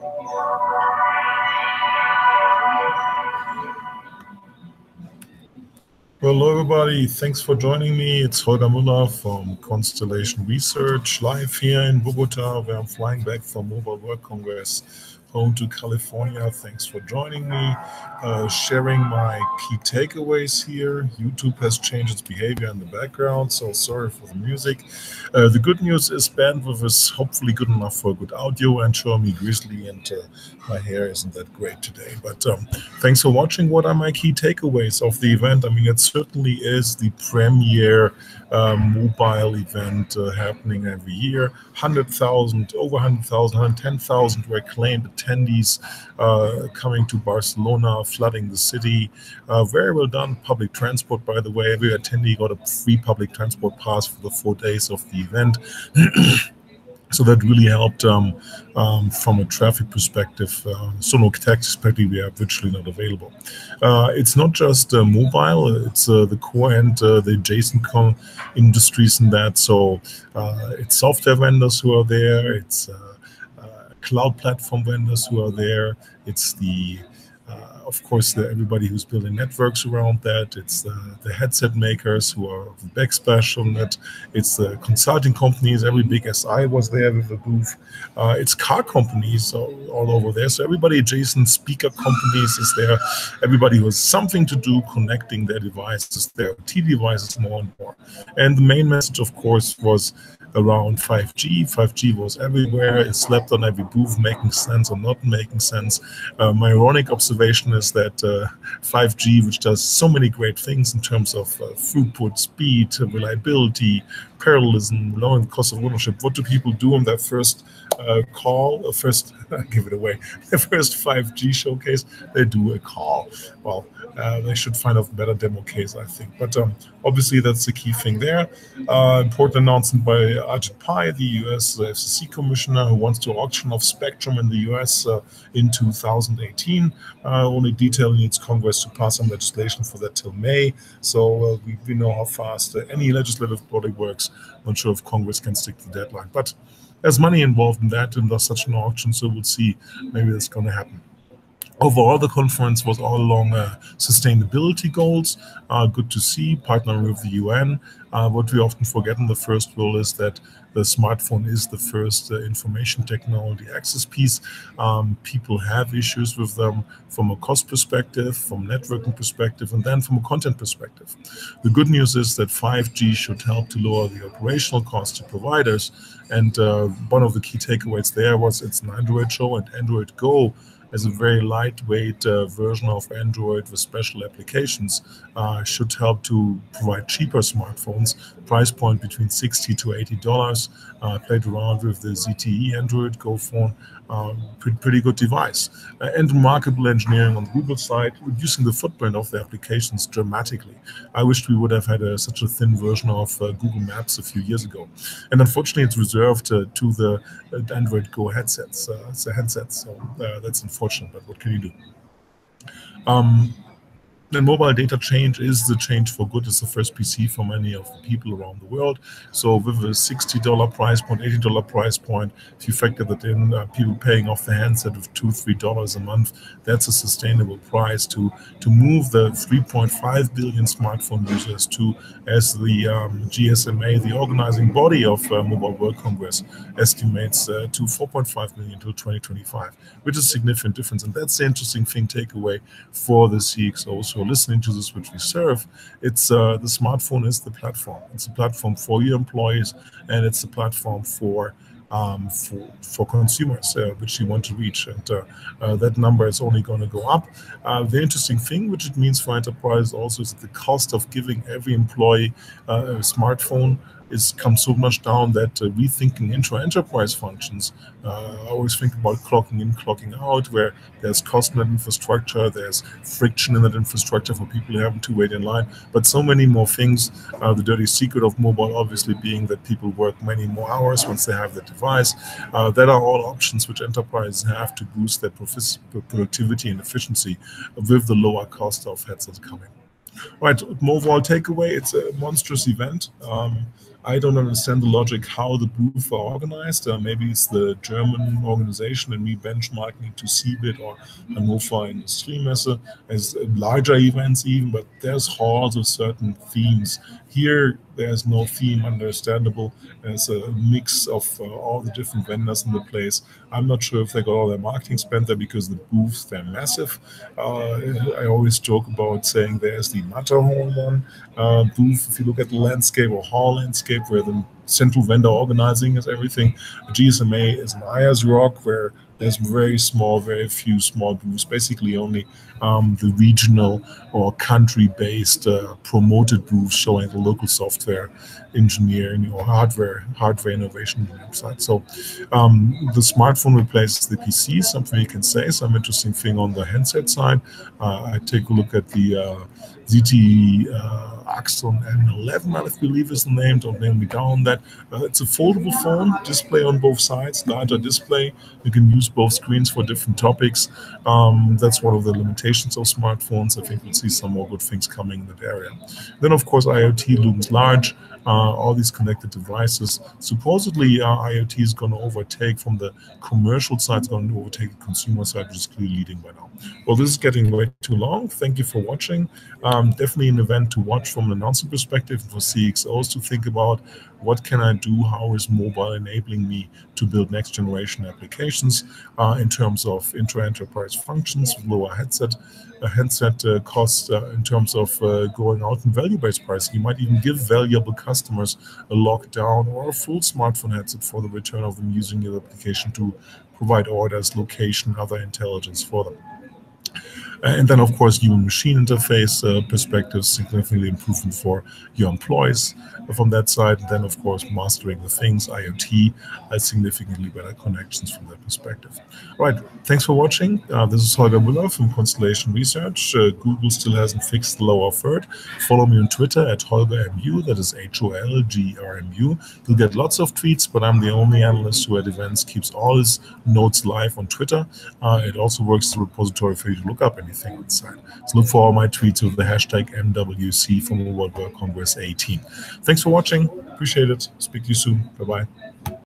Well, hello everybody, thanks for joining me. It's Holger Mueller from Constellation Research, live here in Bogota, where I'm flying back from Mobile World Congress home to California. Thanks for joining me, sharing my key takeaways here. YouTube has changed its behavior in the background, so sorry for the music. The good news is bandwidth is hopefully good enough for good audio, and show me grizzly, and my hair isn't that great today. But thanks for watching. What are my key takeaways of the event? I mean, it certainly is the premier mobile event happening every year. 100,000, over 100,000, 110,000 were claimed attendees coming to Barcelona, flooding the city. Very well done. Public transport, by the way. Every attendee got a free public transport pass for the 4 days of the event. So that really helped from a traffic perspective. So no taxi perspective, we are virtually not available. It's not just mobile, it's the core and the adjacent industries in that. So it's software vendors who are there, it's cloud platform vendors who are there, it's the of course, everybody who's building networks around that. It's the headset makers who are backsplash on that. It's the consulting companies. Every big SI was there with a booth. It's car companies all over there. So everybody adjacent, speaker companies is there. Everybody who has something to do connecting their devices, their OT devices more and more. And the main message, of course, was around 5G. 5G was everywhere. It slept on every booth, making sense or not making sense. My ironic observation is that 5G, which does so many great things in terms of throughput, speed, reliability, parallelism, lowering the cost of ownership, what do people do on their first call, first, give it away, their first 5G showcase? They do a call. Well, they should find a better demo case, I think. But obviously, that's the key thing there. Important announcement by Ajit Pai, the US FCC commissioner, who wants to auction off spectrum in the US in 2018. Only detail needs Congress to pass some legislation for that till May. So we know how fast any legislative body works. Not sure if Congress can stick to the deadline. But there's money involved in that, and there's such an auction, so we'll see. Maybe that's going to happen. Overall, the conference was all along sustainability goals. Good to see, partnering with the UN. What we often forget in the first world is that the smartphone is the first information technology access piece. People have issues with them from a cost perspective, from networking perspective, and then from a content perspective. The good news is that 5G should help to lower the operational costs to providers. And one of the key takeaways there was it's an Android show, and Android Go as a very lightweight version of Android with special applications should help to provide cheaper smartphones, price point between $60 to $80. Played around with the ZTE Android Go phone, pretty good device. And remarkable engineering on the Google side, reducing the footprint of the applications dramatically. I wished we would have had such a thin version of Google Maps a few years ago. And unfortunately, it's reserved to the Android Go headsets. It's a headset, so that's unfortunate, but what can you do? And mobile data change is the change for good. It's the first PC for many of the people around the world. So with a $60 price point, $80 price point, if you factor that in, people paying off the handset of $2, $3 a month, that's a sustainable price to move the 3.5 billion smartphone users to, as the GSMA, the organizing body of Mobile World Congress, estimates to 4.5 million until 2025, which is a significant difference. And that's the interesting thing, takeaway for the CXOs who are listening to this, which we serve. It's the smartphone is the platform. It's a platform for your employees, and it's a platform for consumers, which you want to reach, and that number is only going to go up. The interesting thing, which it means for enterprise also, is that the cost of giving every employee a smartphone comes so much down that rethinking intra-enterprise functions. I always think about clocking in, clocking out, where there's cost in that infrastructure, there's friction in that infrastructure for people having to wait in line, but so many more things. The dirty secret of mobile obviously being that people work many more hours once they have the device. That are all options which enterprises have to boost their productivity and efficiency with the lower cost of headsets coming. Right, overall takeaway, it's a monstrous event. I don't understand the logic how the booths are organized. Maybe it's the German organization and me benchmarking to CeBIT or Hannover Industriemesse as larger events even, but there's halls of certain themes. Here, there's no theme understandable. There's a mix of all the different vendors in the place. I'm not sure if they got all their marketing spent there because the booths, they're massive. I always joke about saying there's the Matterhorn one booth. If you look at the landscape or hall landscape where the central vendor organizing is everything, GSMA is an Ayers Rock where there's very few small booths, basically only the regional or country-based promoted booths showing the local software engineering or hardware innovation website. So the smartphone replaces the PC, something you can say. Some interesting thing on the handset side. I take a look at the ZTE Axon N11, I believe is the name. Don't name me down on that. It's a foldable phone, display on both sides, larger display. You can use both screens for different topics. That's one of the limitations of smartphones. I think we'll see some more good things coming in that area. Then, of course, IoT looms large. All these connected devices. Supposedly, IoT is going to overtake from the commercial side, it's going to overtake the consumer side, which is clearly leading by now. Well, this is getting way too long. Thank you for watching. Definitely an event to watch from an announcement perspective for CXOs to think about what can I do? How is mobile enabling me to build next generation applications in terms of inter-enterprise functions, lower handset costs in terms of going out in value-based pricing. You might even give valuable customers a lockdown or a full smartphone headset for the return of them using your application to provide orders, location, other intelligence for them. And then, of course, human machine interface perspectives, significantly improvement for your employees from that side. And then, of course, mastering the things, IoT, significantly better connections from that perspective. All right. Thanks for watching. This is Holger Mueller from Constellation Research. Google still hasn't fixed the lower third. Follow me on Twitter at HolgerMU. That is HOLGRMU. You'll get lots of tweets, but I'm the only analyst who at events keeps all his notes live on Twitter. It also works as a repository for you to look up anything on the site. So look for all my tweets with the hashtag MWC for Mobile World Congress 18. Thanks for watching. Appreciate it. Speak to you soon. Bye-bye.